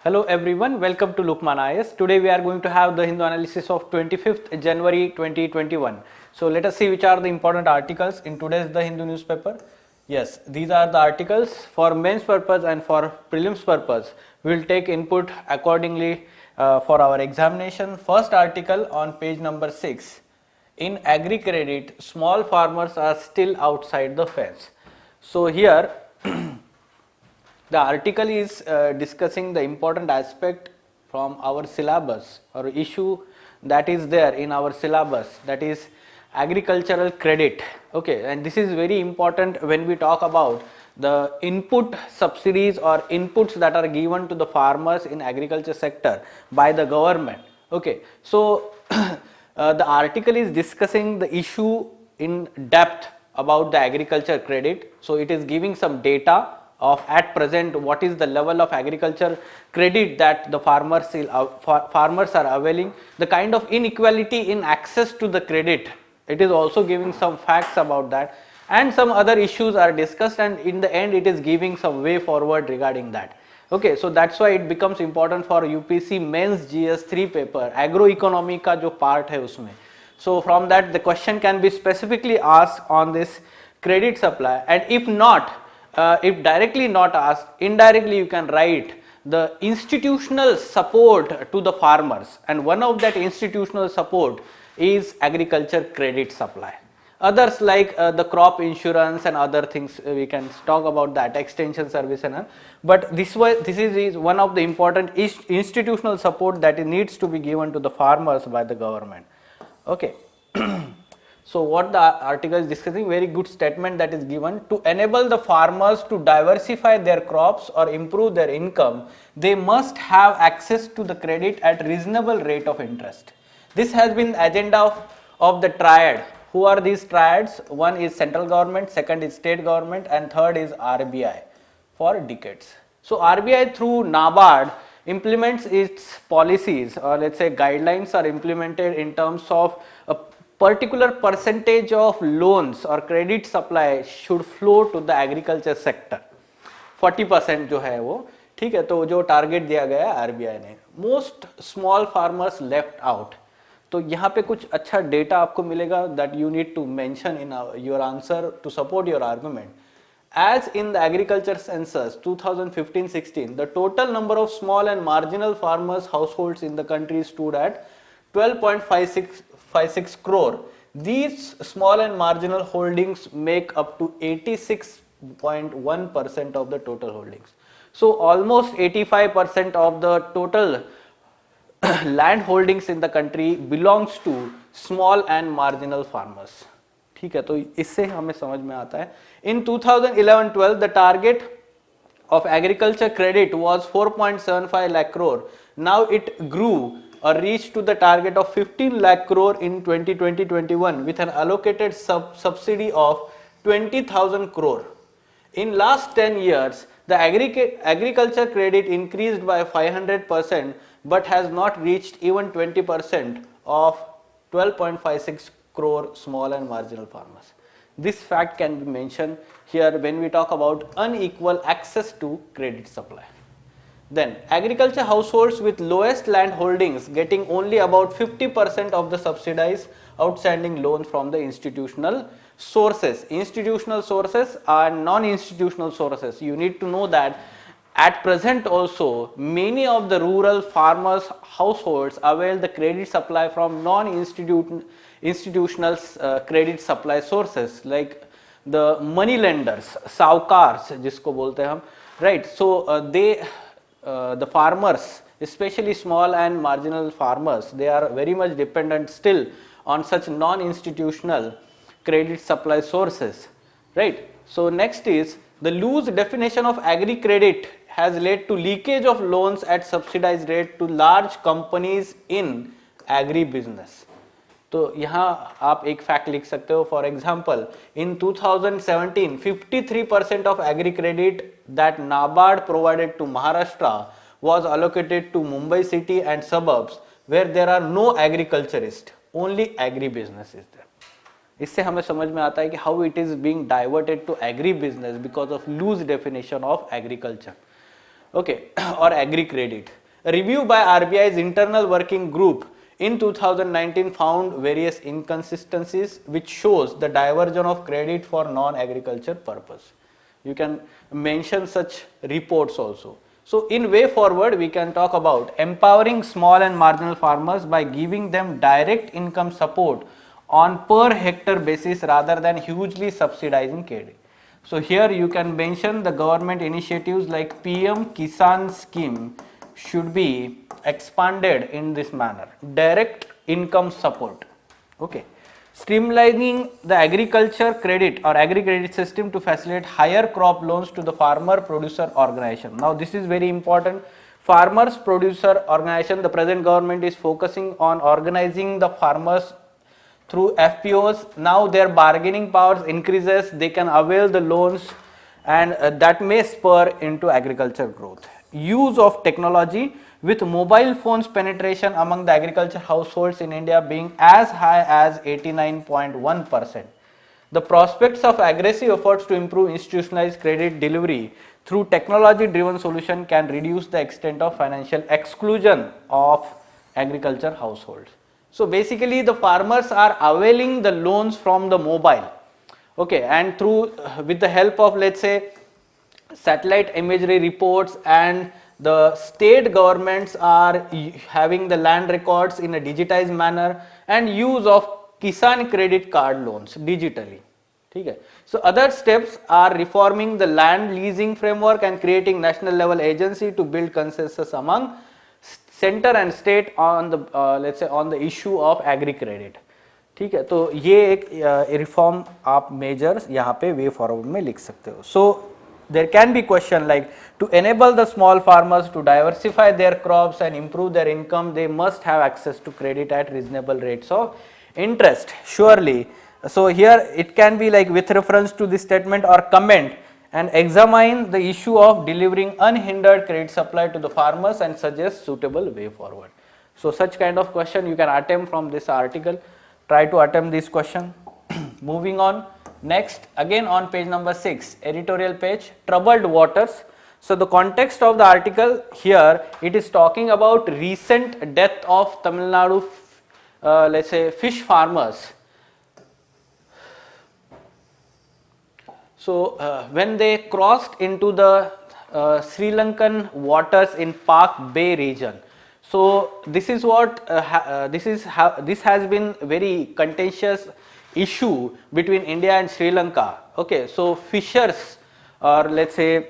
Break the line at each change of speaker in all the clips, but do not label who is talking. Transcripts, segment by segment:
Hello everyone, welcome to Lukman IS. Today we are going to have the Hindu analysis of 25th January 2021. So let us see which are the important articles in today's The Hindu newspaper. Yes, these are the articles for mains purpose and for prelims purpose. We will take input accordingly for our examination. First article on page number 6. In agri credit, small farmers are still outside the fence. So here the article is discussing the important aspect from our syllabus or issue that is there in our syllabus, that is agricultural credit. Okay, and this is very important when we talk about the input subsidies or inputs that are given to the farmers in agriculture sector by the government. Okay, so the article is discussing the issue in depth about the agriculture credit. So it is giving some data of at present what is the level of agriculture credit that the farmers are availing, the kind of inequality in access to the credit. It is also giving some facts about that, and some other issues are discussed, and in the end it is giving some way forward regarding that. Okay, so that's why it becomes important for UPSC mains GS3 paper agro economy का जो part है उसमें. So from that the question can be specifically asked on this credit supply, and if not, if directly not asked, indirectly you can write the institutional support to the farmers, and one of that institutional support is agriculture credit supply. Others like the crop insurance and other things, we can talk about that, extension service and all. But this is one of the important institutional support that needs to be given to the farmers by the government. Okay. So what the article is discussing, very good statement that is given: to enable the farmers to diversify their crops or improve their income, they must have access to the credit at reasonable rate of interest. This has been the agenda of the triad. Who are these triads? One is central government, second is state government, and third is RBI for decades. So RBI through NABARD implements its policies, or let's say guidelines are implemented in terms of a particular percentage of loans or credit supply should flow to the agriculture sector. 40% जो है वो, ठीक है, तो जो target दिया गया है आरबीआई ने. Most small farmers left out. तो यहाँ पे कुछ अच्छा डेटा आपको मिलेगा that you need to mention in your answer to support your argument. As in the agriculture census 2015-16, the total number of small and marginal farmers households in the country stood at 12.56 crore. These small and marginal holdings make up to 86.1% of the total holdings. So almost 85% of the total land holdings in the country belongs to small and marginal farmers. ठीक है, तो इससे हमें समझ में आता है. In 2011-12 the target of agriculture credit was 4.75 lakh crore. Now it grew or reached to the target of 15 lakh crore in 2020-21 with an allocated subsidy of 20,000 crore. In last 10 years, the agriculture credit increased by 500% but has not reached even 20% of 12.56 crore small and marginal farmers. This fact can be mentioned here when we talk about unequal access to credit supply. Then agriculture households with lowest land holdings getting only about 50% of the subsidized outstanding loans from the institutional sources. Institutional sources are non-institutional sources. You need to know that at present also many of the rural farmers households avail the credit supply from non-institutional credit supply sources like the money lenders, saukars जिसको बोलते हैं हम, right? So the farmers, especially small and marginal farmers, they are very much dependent still on such non-institutional credit supply sources, right? So next is the loose definition of agri credit has led to leakage of loans at subsidized rate to large companies in agri business. तो यहाँ आप एक fact लिख सकते हो. For example in 2017 53% of agri credit that NABARD provided to Maharashtra was allocated to Mumbai city and suburbs where there are no agriculturists, only agri business is there. इससे हमें समझ में आता है कि how it is being diverted to agri business because of loose definition of agriculture. okay, or agri credit. A review by RBI's internal working group in 2019 found various inconsistencies which shows the diversion of credit for non-agriculture purpose. You can mention such reports also. So in way forward, we can talk about empowering small and marginal farmers by giving them direct income support on per hectare basis rather than hugely subsidizing credit. So here you can mention the government initiatives like PM Kisan scheme should be expanded in this manner. Direct income support. Okay. Streamlining the agriculture credit or agri credit system to facilitate higher crop loans to the farmer producer organization. Now this is very important. Farmers producer organization, the present government is focusing on organizing the farmers through FPOs. Now their bargaining powers increases, they can avail the loans, and that may spur into agriculture growth. Use of technology, with mobile phones penetration among the agriculture households in India being as high as 89.1%. The prospects of aggressive efforts to improve institutionalized credit delivery through technology driven solution can reduce the extent of financial exclusion of agriculture households. So basically the farmers are availing the loans from the mobile, okay, and through with the help of, let's say, satellite imagery reports, and the state governments are having the land records in a digitized manner and use of Kisan credit card loans digitally. Okay. So other steps are reforming the land leasing framework and creating national level agency to build consensus among center and state on the let's say on the issue of agri credit. ठीक है, तो ये एक reform आप measures यहाँ पे way forward में लिख सकते हो. सो there can be question like, to enable the small farmers to diversify their crops and improve their income, they must have access to credit at reasonable rates of interest. Surely. So here it can be like with reference to this statement or comment, and examine the issue of delivering unhindered credit supply to the farmers and suggest suitable way forward. So such kind of question you can attempt from this article. Try to attempt this question. Moving on. Next, again on page number 6, editorial page, troubled waters. So the context of the article here, it is talking about recent death of Tamil Nadu, let's say, fish farmers. So when they crossed into the Sri Lankan waters in Park Bay region. So this is what this has been very contentious issue between India and Sri Lanka. Okay, so fishers, or let's say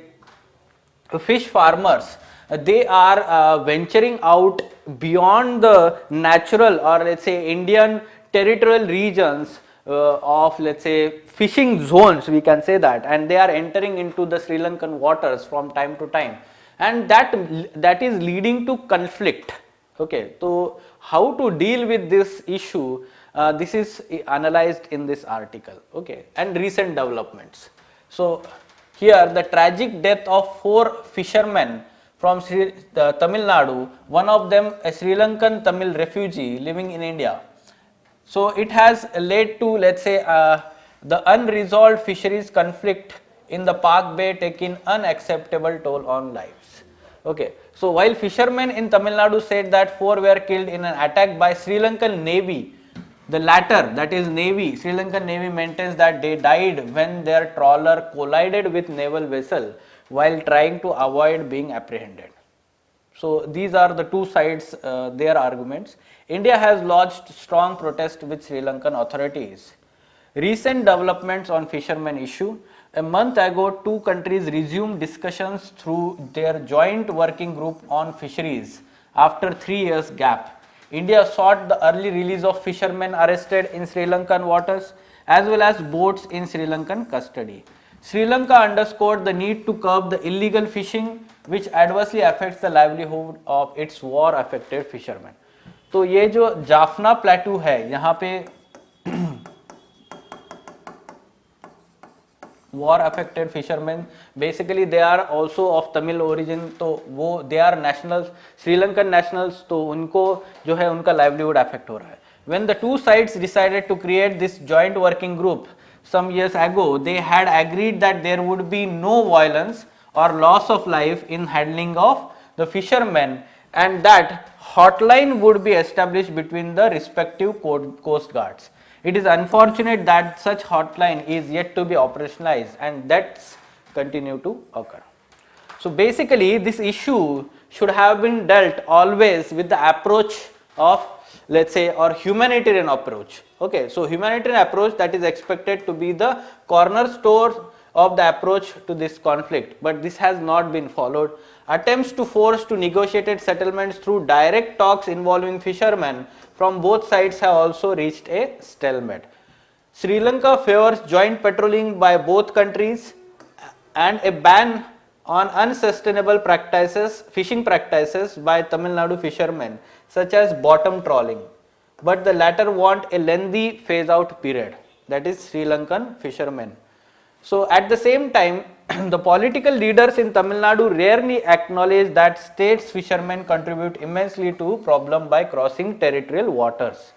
fish farmers, they are venturing out beyond the natural, or let's say Indian territorial regions of, let's say, fishing zones, we can say that, and they are entering into the Sri Lankan waters from time to time, and that is leading to conflict. Okay, so how to deal with this issue? This is analyzed in this article, okay, and recent developments. So here the tragic death of 4 fishermen from Tamil Nadu, one of them a Sri Lankan Tamil refugee living in India. So it has led to, let's say, the unresolved fisheries conflict in the Park Bay taking unacceptable toll on lives. Okay, so while fishermen in Tamil Nadu said that 4 were killed in an attack by Sri Lankan Navy, the latter, that is Navy, Sri Lankan Navy maintains that they died when their trawler collided with naval vessel while trying to avoid being apprehended. So these are the two sides, their arguments. India has lodged strong protest with Sri Lankan authorities. Recent developments on fishermen issue. A month ago, 2 countries resumed discussions through their joint working group on fisheries after 3 years gap. India sought the early release of fishermen arrested in Sri Lankan waters as well as boats in Sri Lankan custody. Sri Lanka underscored the need to curb the illegal fishing which adversely affects the livelihood of its war affected fishermen. तो ये जो जाफना प्लेटू है यहाँ पे war affected fishermen, basically they are also of Tamil origin, तो वो they are nationals, Sri Lankan nationals, तो उनको जो है उनका livelihood affect हो रहा है. When the two sides decided to create this joint working group some years ago, they had agreed that there would be no violence or loss of life in handling of the fishermen, and that hotline would be established between the respective coast guards. It is unfortunate that such hotline is yet to be operationalized and deaths continue to occur. So basically this issue should have been dealt always with the approach of, let's say, or humanitarian approach. Okay, so humanitarian approach, that is expected to be the cornerstone of the approach to this conflict, but this has not been followed. Attempts to force to negotiated settlements through direct talks involving fishermen from both sides have also reached a stalemate. Sri Lanka favors joint patrolling by both countries and a ban on unsustainable practices, fishing practices by Tamil Nadu fishermen, such as bottom trawling, but the latter want a lengthy phase out period, that is Sri Lankan fishermen. So at the same time, the political leaders in Tamil Nadu rarely acknowledge that state's fishermen contribute immensely to problem by crossing territorial waters.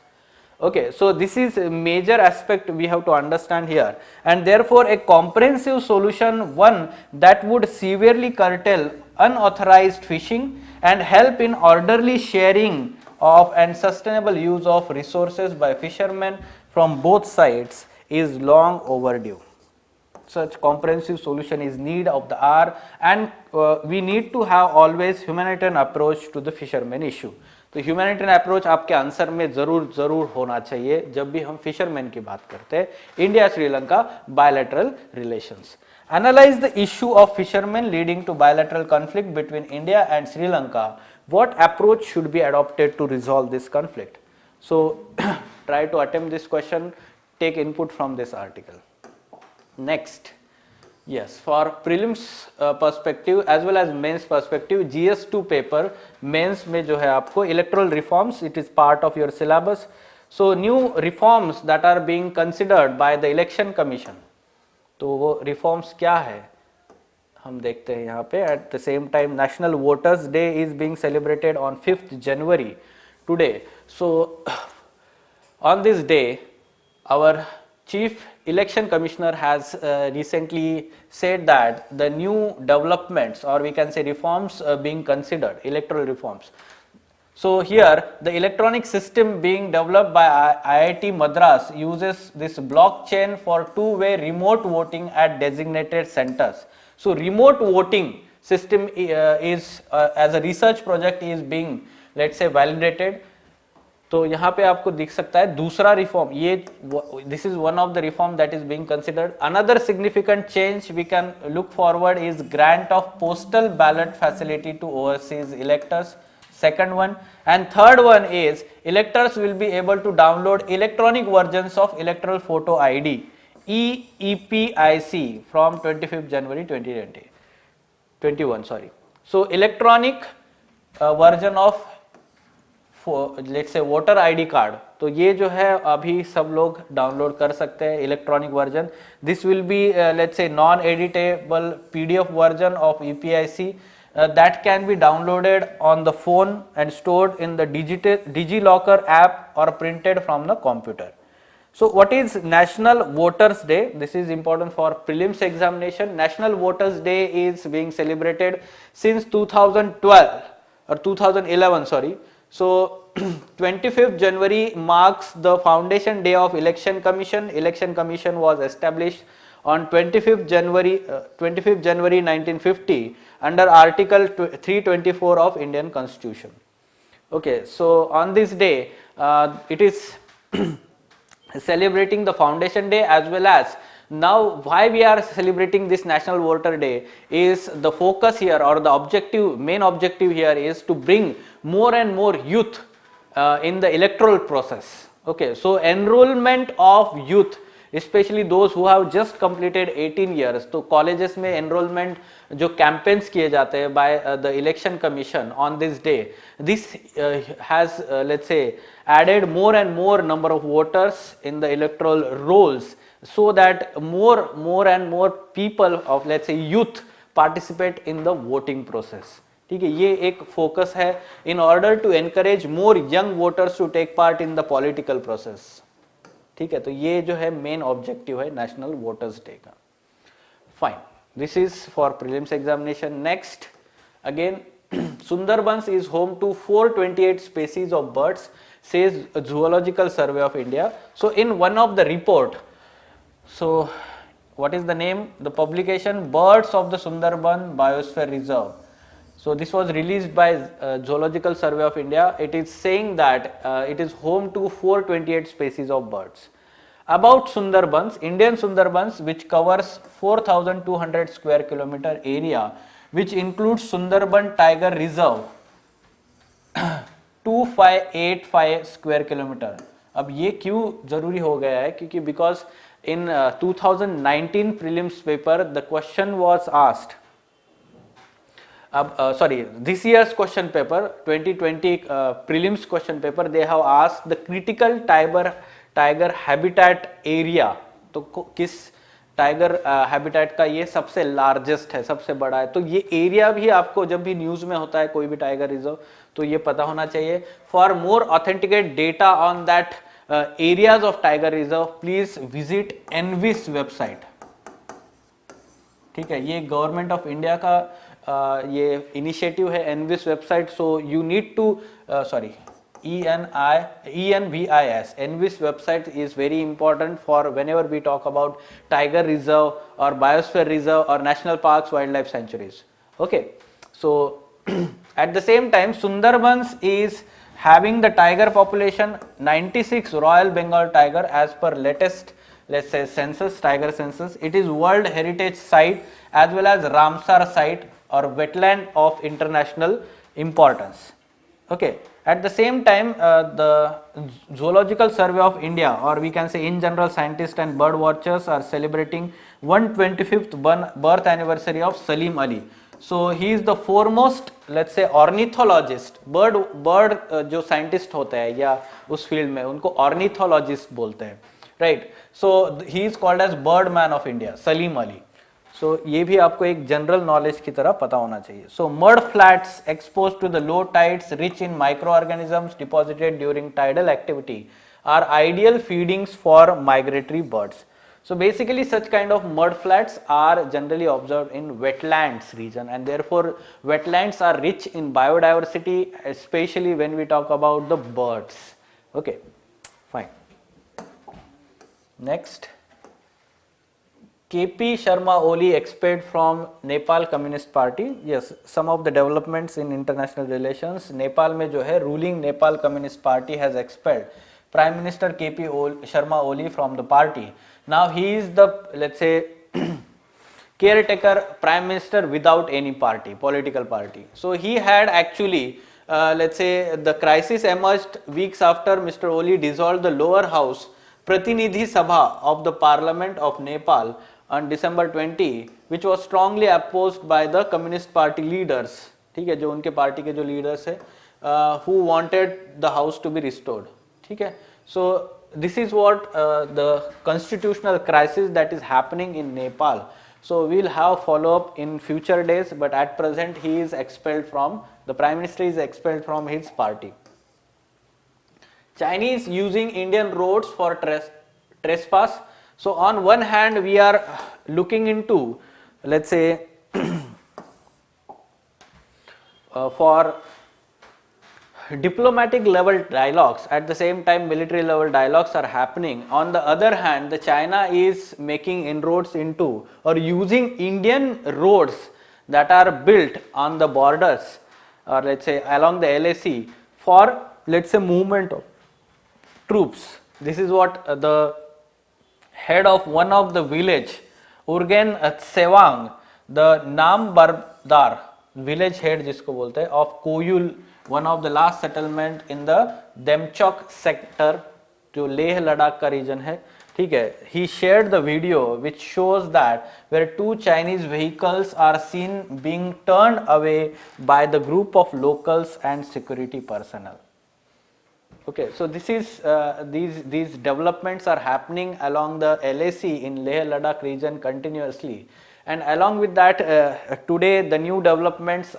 Okay, so this is a major aspect we have to understand here, and therefore a comprehensive solution, one that would severely curtail unauthorized fishing and help in orderly sharing of and sustainable use of resources by fishermen from both sides, is long overdue. Such comprehensive solution is need of the hour, and we need to have always humanitarian approach to the fishermen issue. तो humanitarian approach आपके answer में जरूर होना चाहिए जब भी हम fisherman की बात करते हैं. India Sri Lanka bilateral relations. Analyze the issue of fishermen leading to bilateral conflict between India and Sri Lanka. What approach should be adopted to resolve this conflict? So try to attempt this question, take input from this article. Next, yes, for prelims perspective as well as mains perspective, GS2 paper mains में जो है आपको electoral reforms, it is part of your syllabus. So new reforms that are being considered by the election commission, तो वो reforms क्या है हम देखते हैं यहाँ पे. At the same time, National Voters Day is being celebrated on 5th January today. So on this day, our Chief Election Commissioner has recently said that the new developments, or we can say reforms being considered, electoral reforms. So here the electronic system being developed by IIT Madras uses this blockchain for two-way remote voting at designated centers. So remote voting system is as a research project is being, let's say, validated. तो यहाँ पे आपको दिख सकता है दूसरा reform, ये this is one of the reform that is being considered. Another significant change we can look forward is grant of postal ballot facility to overseas electors. Second one, and third one is electors will be able to download electronic versions of electoral photo ID EPIC from 25th January 2021. So electronic version of let's say voter ID card, तो ये जो है अभी सब लोग download कर सकते हैं electronic version. This will be let's say non editable PDF version of EPIC that can be downloaded on the phone and stored in the DigiLocker app or printed from the computer. So what is National Voters Day? This is important for prelims examination. National Voters Day is being celebrated since 2012 or 2011, sorry. So 25th January marks the foundation day of Election Commission. Election Commission was established on 25th January 1950 under Article 324 of Indian Constitution. Okay, so on this day it is celebrating the foundation day, as well as now why we are celebrating this National Voter Day is the focus here, or the objective, main objective here is to bring more and more youth in the electoral process. Okay, so enrollment of youth, especially those who have just completed 18 years, तो colleges में enrollment जो campaigns किए जाते हैं by the election commission on this day, this has let's say added more and more number of voters in the electoral rolls, so that more and more people of, let's say, youth participate in the voting process. ठीक है, ये एक focus है in order to encourage more young voters to take part in the political process. ठीक है, तो ये जो है मेन ऑब्जेक्टिव है नेशनल वोटर्स डे का. Fine. This is for prelims examination. Next, again, Sundarbans is home to 428 species of birds, says Zoological Survey of India. So in one of the report, so what is the name? The publication Birds of the Sundarban Biosphere Reserve. So this was released by Zoological Survey of India. It is saying that it is home to 428 species of birds. About Sundarbans, Indian Sundarbans, which covers 4,200 square kilometer area, which includes Sundarban Tiger Reserve 2585 square kilometre. अब ये क्यों जरूरी हो गया है? क्योंकि because in 2019 prelims paper the question was asked, अब sorry this year's question paper 2020 prelims question paper, they have asked the critical tiger habitat area. तो किस टाइगर हैबिटेट का ये सबसे लार्जेस्ट है, सबसे बड़ा है. तो ये एरिया भी आपको जब भी न्यूज में होता है कोई भी टाइगर रिजर्व, तो ये पता होना चाहिए. For more authenticate data on that areas of tiger reserve, please visit ENVIS website. ठीक है, ये गवर्नमेंट ऑफ इंडिया का ये इनिशिएटिव है, ENVIS website. So you need to sorry ENVIS. Envis website is very important for whenever we talk about tiger reserve or biosphere reserve or national parks, wildlife sanctuaries. Okay, so at the same time, Sundarbans is having the tiger population 96 Royal Bengal tiger as per latest, let's say, census, tiger census. It is World Heritage Site as well as Ramsar site or wetland of international importance. Okay. At the same time, the Zoological Survey of India, or we can say in general, scientists and bird watchers are celebrating 125th birth anniversary of Salim Ali. So he is the foremost, let's say, ornithologist. bird जो scientist होते हैं या उस field में, उनको ornithologist बोलते हैं, right? So he is called as Birdman of India, Salim Ali. So ये भी आपको एक जनरल नॉलेज की तरह पता होना चाहिए. So mud flats exposed to the low tides, rich in microorganisms deposited during tidal activity, are ideal feedings for migratory birds. So basically such kind of mud flats are generally observed in wetlands region, and therefore wetlands are rich in biodiversity, especially when we talk about the birds. Okay, fine. Next, KP Sharma Oli expelled from Nepal Communist Party. Yes, some of the developments in international relations. Nepal में जो है ruling Nepal Communist Party has expelled Prime Minister KP Sharma Oli from the party. Now he is the, let's say, caretaker Prime Minister without any party, political party. So he had actually, let's say, the crisis emerged weeks after Mr. Oli dissolved the lower house Pratinidhi Sabha of the Parliament of Nepal on December 20, which was strongly opposed by the Communist Party leaders. ठीक है, जो उनके party के जो leaders है, who wanted the house to be restored. ठीक है, so this is what the constitutional crisis that is happening in Nepal. So we will have follow up in future days, but at present he is expelled from, the Prime Minister is expelled from his party. Chinese using Indian roads for trespass. So on one hand we are looking into, let's say, for diplomatic level dialogues, at the same time military level dialogues are happening. On the other hand, the China is making inroads into or using Indian roads that are built on the borders, or let's say along the LAC, for, let's say, movement of troops. This is what the head of one of the village, Urgen Sewang, the Nam Bardar village head जिसको बोलते हैं, of Koyul, one of the last settlement in the Demchok sector, जो लेह लद्दाख का region है, ठीक है. He shared the video which shows that where two Chinese vehicles are seen being turned away by the group of locals and security personnel. Okay, so this is these developments are happening along the LAC in Leh Ladakh region continuously, and along with that, today the new developments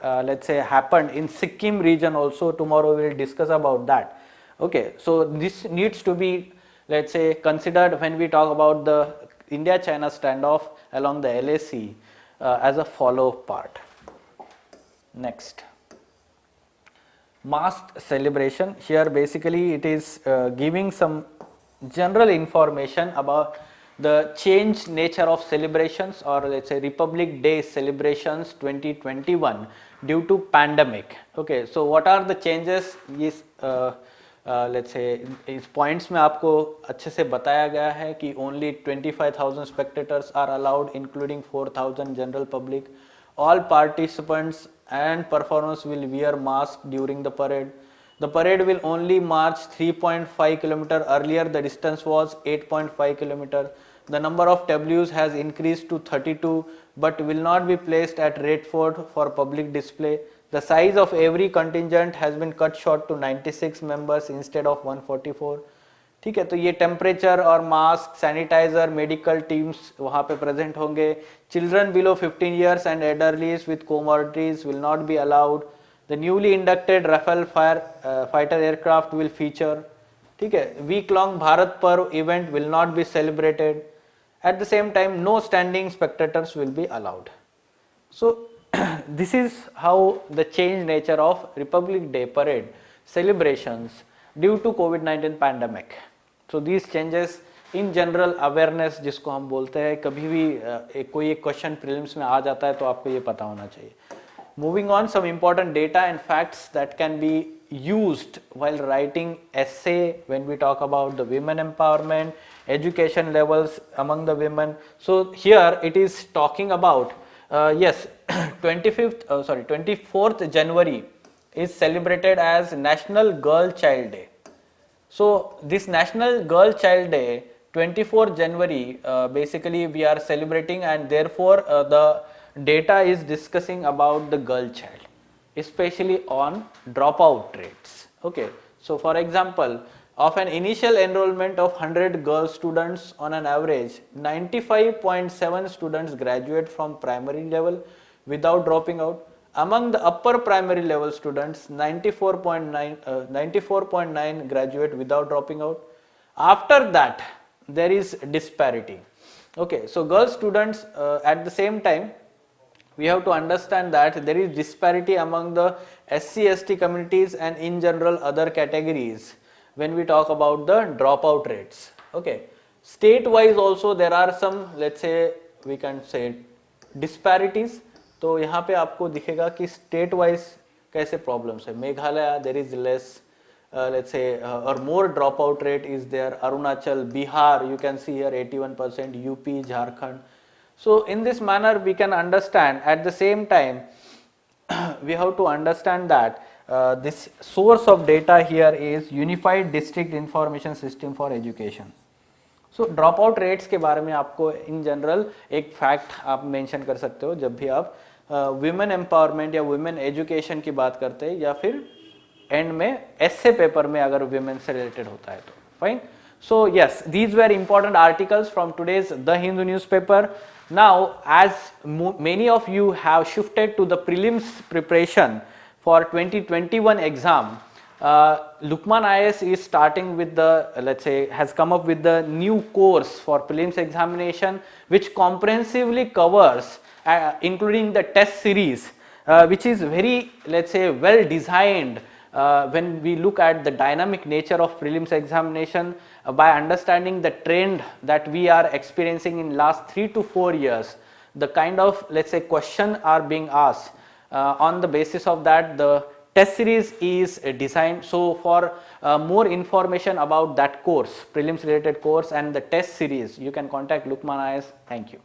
let's say happened in Sikkim region also. Tomorrow we will discuss about that. Okay, so this needs to be, let's say, considered when we talk about the India-China standoff along the LAC as a follow-up part. Next, masked celebration. Here basically it is giving some general information about the changed nature of celebrations, or let's say Republic Day celebrations 2021 due to pandemic. Okay, so what are the changes? Yes, let's say इस points में आपको अच्छे से बताया गया है कि only 25,000 spectators are allowed, including 4,000 general public. All participants and performers will wear masks during the parade. The parade will only march 3.5 km. Earlier the distance was 8.5 km. The number of Ws has increased to 32 but will not be placed at Red Fort for public display. The size of every contingent has been cut short to 96 members instead of 144. ठीक है, तो ये temperature और mask, sanitiser, medical teams वहाँ पे present होंगे. Children below 15 years and elderlies with comorbidities will not be allowed. The newly inducted Rafale fighter aircraft will feature. ठीक है, week long Bharat Parv event will not be celebrated. At the same time, no standing spectators will be allowed. So this is how the changed nature of Republic Day parade celebrations due to COVID-19 pandemic. So these changes in general awareness जिसको हम बोलते हैं, कभी भी कोई एक question prelims में आ जाता है तो आपको ये पता होना चाहिए. Moving on, some important data and facts that can be used while writing essay when we talk about the women empowerment, education levels among the women. So here it is talking about yes, 24th January is celebrated as National Girl Child Day. So this National Girl Child Day, 24th January, basically we are celebrating, and therefore the data is discussing about the girl child, especially on dropout rates. Okay, so for example, of an initial enrollment of 100 girl students, on an average 95.7 students graduate from primary level without dropping out. Among the upper primary level students, 94.9 graduate without dropping out. After that, there is disparity. Okay, so girl students at the same time, we have to understand that there is disparity among the SC/ST communities and in general other categories when we talk about the dropout rates. Okay, state wise also there are some, let's say we can say disparities. तो यहाँ पे आपको दिखेगा कि state wise कैसे problems है. Meghalaya there is less, let's say, और more drop out rate is there. Arunachal, Bihar, you can see here 81%, UP, Jharkhand. So in this manner we can understand. At the same time we have to understand that this source of data here is Unified District Information System for Education. So dropout rates के बारे में आपको in general एक fact आप mention कर सकते हो जब भी आप women empowerment या women education की बात करते हैं, या फिर end में essay paper में अगर women से related होता है तो fine. So yes, these were important articles from today's The Hindu newspaper. Now, as many of you have shifted to the prelims preparation for 2021 exam, Lukman IAS is starting with the, let's say, has come up with the new course for prelims examination, which comprehensively covers, including the test series, which is very, let's say, well designed. When we look at the dynamic nature of prelims examination, by understanding the trend that we are experiencing in last 3 to 4 years, the kind of, let's say, question are being asked, on the basis of that the test series is designed. So for more information about that course, prelims related course and the test series, you can contact Lukman IAS. Thank you.